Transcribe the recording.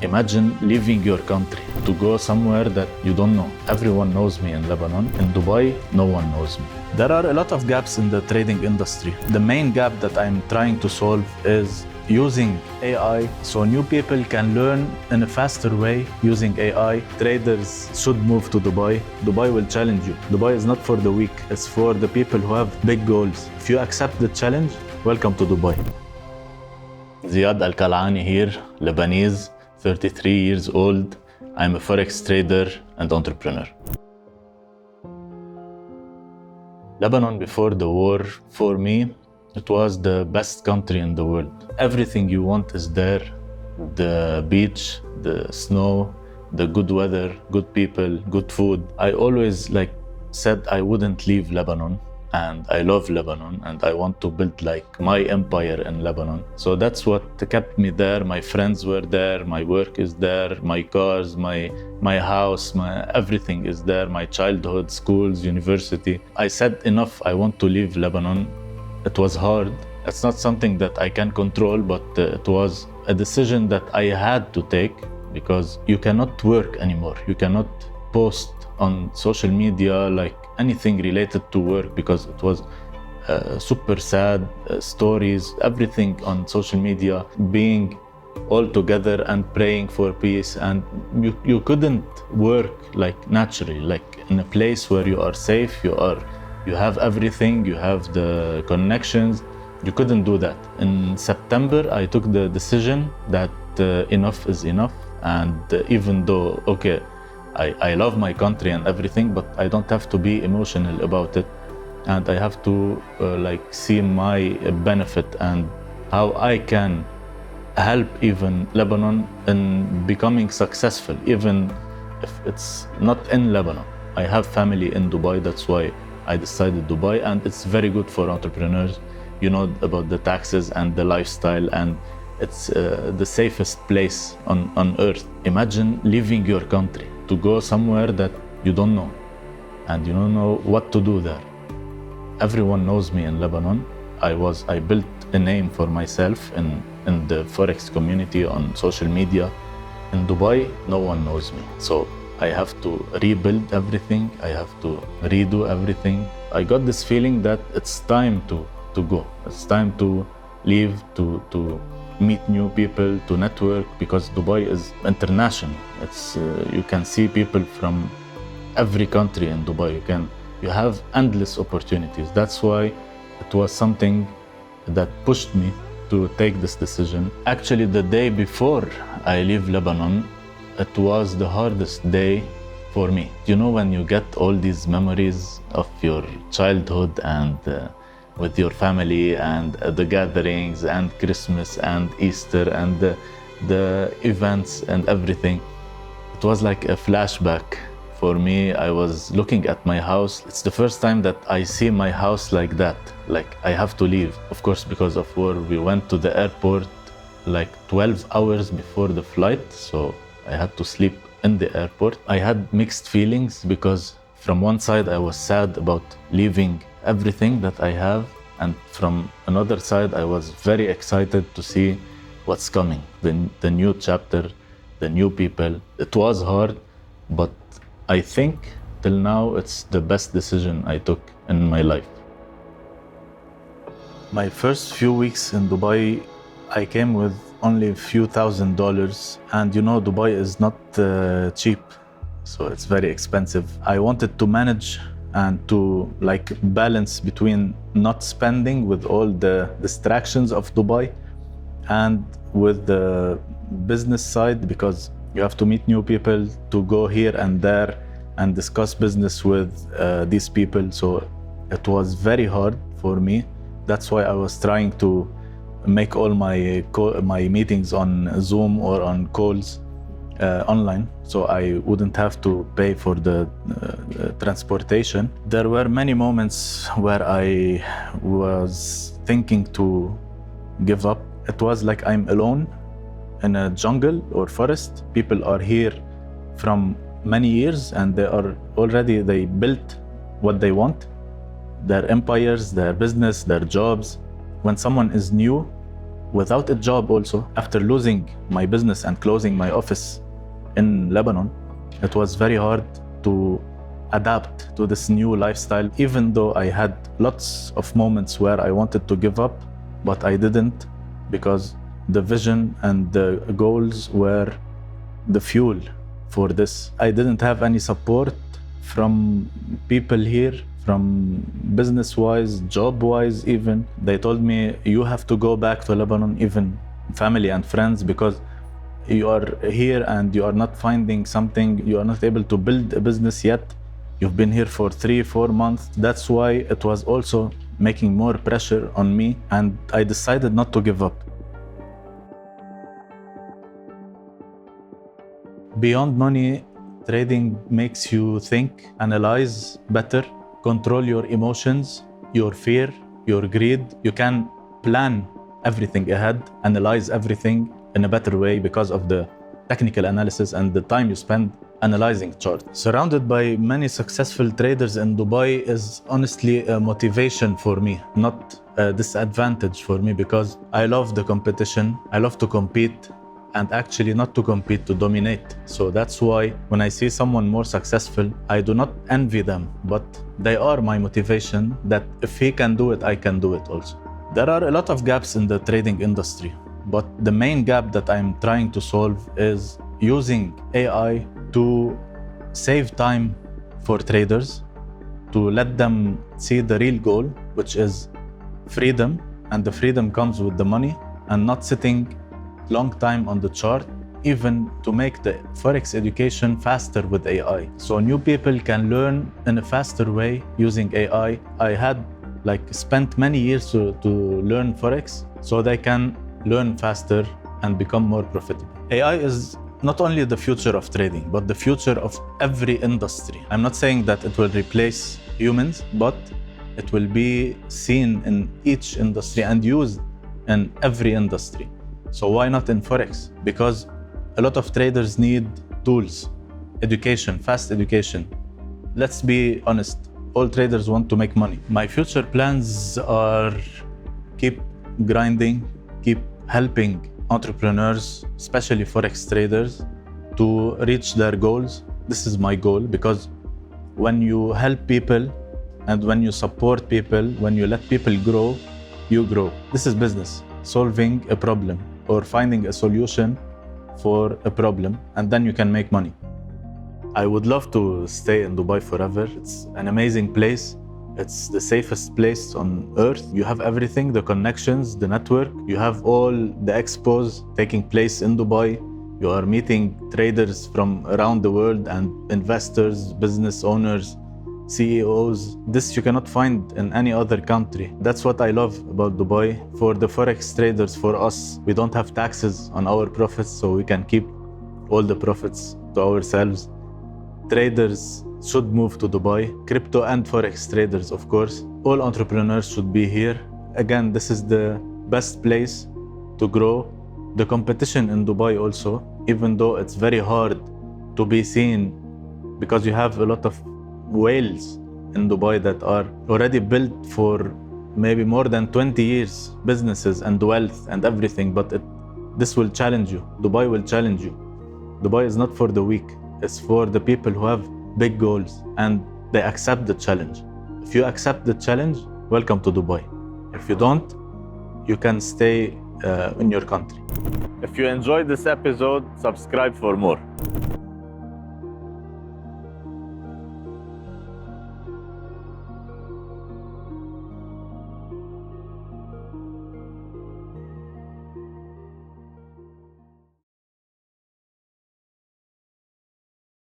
Imagine leaving your country to go somewhere that you don't know. Everyone knows me in Lebanon. In Dubai, no one knows me. There are a lot of gaps in the trading industry. The main gap that I'm trying to solve is using AI so new people can learn in a faster way using AI. Traders should move to Dubai. Dubai will challenge you. Dubai is not for the weak, it's for the people who have big goals. If you accept the challenge, welcome to Dubai. Ziad Al Kalaani here, Lebanese, 33 years old. I'm a Forex trader and entrepreneur. Lebanon before the war, for me, it was the best country in the world. Everything you want is there. The beach, the snow, the good weather, good people, good food. I always said I wouldn't leave Lebanon, and I love Lebanon and I want to build my empire in Lebanon. So that's what kept me there. My friends were there, my work is there, my cars, my house, everything is there, my childhood, schools, university. I said enough, I want to leave Lebanon. It was hard. It's not something that I can control, but it was a decision that I had to take because you cannot work anymore. You cannot post on social media anything related to work because it was super sad stories, everything on social media, being all together and praying for peace, and you couldn't work naturally, in a place where you are safe, you have everything, you have the connections. You couldn't do that. In September, I took the decision that enough is enough, and even though, okay, I love my country and everything, but I don't have to be emotional about it, and I have to see my benefit and how I can help even Lebanon in becoming successful, even if it's not in Lebanon. I have family in Dubai, that's why I decided Dubai, and it's very good for entrepreneurs. You know about the taxes and the lifestyle, and it's the safest place on earth. Imagine leaving your country to go somewhere that you don't know and you don't know what to do there. Everyone knows me in Lebanon. I built a name for myself in the Forex community on social media. In Dubai, no one knows me. So I have to rebuild everything. I have to redo everything. I got this feeling that it's time to go. It's time to leave, to meet new people, to network, because Dubai is international. It's you can see people from every country in Dubai. You have endless opportunities. That's why it was something that pushed me to take this decision. Actually, the day before I leave Lebanon, it was the hardest day for me. You know, when you get all these memories of your childhood and with your family and the gatherings and Christmas and Easter and the events and everything. It was like a flashback for me. I was looking at my house. It's the first time that I see my house like that. I have to leave. Of course, because of war, we went to the airport 12 hours before the flight. So I had to sleep in the airport. I had mixed feelings because from one side, I was sad about leaving everything that I have, and from another side, I was very excited to see what's coming, the new chapter, the new people. It was hard, but I think till now it's the best decision I took in my life. My first few weeks in Dubai, I came with only a few $1,000s, and you know Dubai is not cheap, so it's very expensive. I wanted to manage and to balance between not spending with all the distractions of Dubai and with the business side, because you have to meet new people, to go here and there and discuss business with these people. So it was very hard for me. That's why I was trying to make all my meetings on Zoom or on calls online, so I wouldn't have to pay for the transportation. There were many moments where I was thinking to give up. It was like I'm alone in a jungle or forest. People are here from many years and they built what they want, their empires, their business, their jobs. When someone is new, without a job also. After losing my business and closing my office in Lebanon, it was very hard to adapt to this new lifestyle, even though I had lots of moments where I wanted to give up, but I didn't, because the vision and the goals were the fuel for this. I didn't have any support from people here, from business-wise, job-wise even. They told me, you have to go back to Lebanon, even family and friends, because you are here and you are not finding something, you are not able to build a business yet. You've been here for 3-4 months. That's why it was also making more pressure on me, and I decided not to give up. Beyond money, trading makes you think, analyze better, control your emotions, your fear, your greed. You can plan everything ahead, analyze everything in a better way because of the technical analysis and the time you spend analyzing charts. Surrounded by many successful traders in Dubai is honestly a motivation for me, not a disadvantage for me, because I love the competition. I love to compete, and actually not to compete, to dominate. So that's why when I see someone more successful, I do not envy them, but they are my motivation that if he can do it, I can do it also. There are a lot of gaps in the trading industry, but the main gap that I'm trying to solve is using AI to save time for traders, to let them see the real goal, which is freedom, and the freedom comes with the money, and not sitting long time on the chart, even to make the Forex education faster with AI. So new people can learn in a faster way using AI. I had spent many years to learn Forex, so they can learn faster and become more profitable. AI is not only the future of trading, but the future of every industry. I'm not saying that it will replace humans, but it will be seen in each industry and used in every industry. So why not in Forex? Because a lot of traders need tools, education, fast education. Let's be honest, all traders want to make money. My future plans are keep grinding, keep helping entrepreneurs, especially Forex traders, to reach their goals. This is my goal, because when you help people and when you support people, when you let people grow, you grow. This is business, solving a problem or finding a solution for a problem, and then you can make money. I would love to stay in Dubai forever. It's an amazing place. It's the safest place on earth. You have everything, the connections, the network. You have all the expos taking place in Dubai. You are meeting traders from around the world and investors, business owners, CEOs. This you cannot find in any other country. That's what I love about Dubai. For the Forex traders, for us, we don't have taxes on our profits, so we can keep all the profits to ourselves. Traders should move to Dubai. Crypto and Forex traders, of course. All entrepreneurs should be here. Again, this is the best place to grow. The competition in Dubai also, even though it's very hard to be seen, because you have a lot of whales in Dubai that are already built for maybe more than 20 years, businesses and wealth and everything, but this will challenge you. Dubai will challenge you. Dubai is not for the weak. It's for the people who have big goals and they accept the challenge. If you accept the challenge, welcome to Dubai. If you don't, you can stay in your country. If you enjoyed this episode, subscribe for more.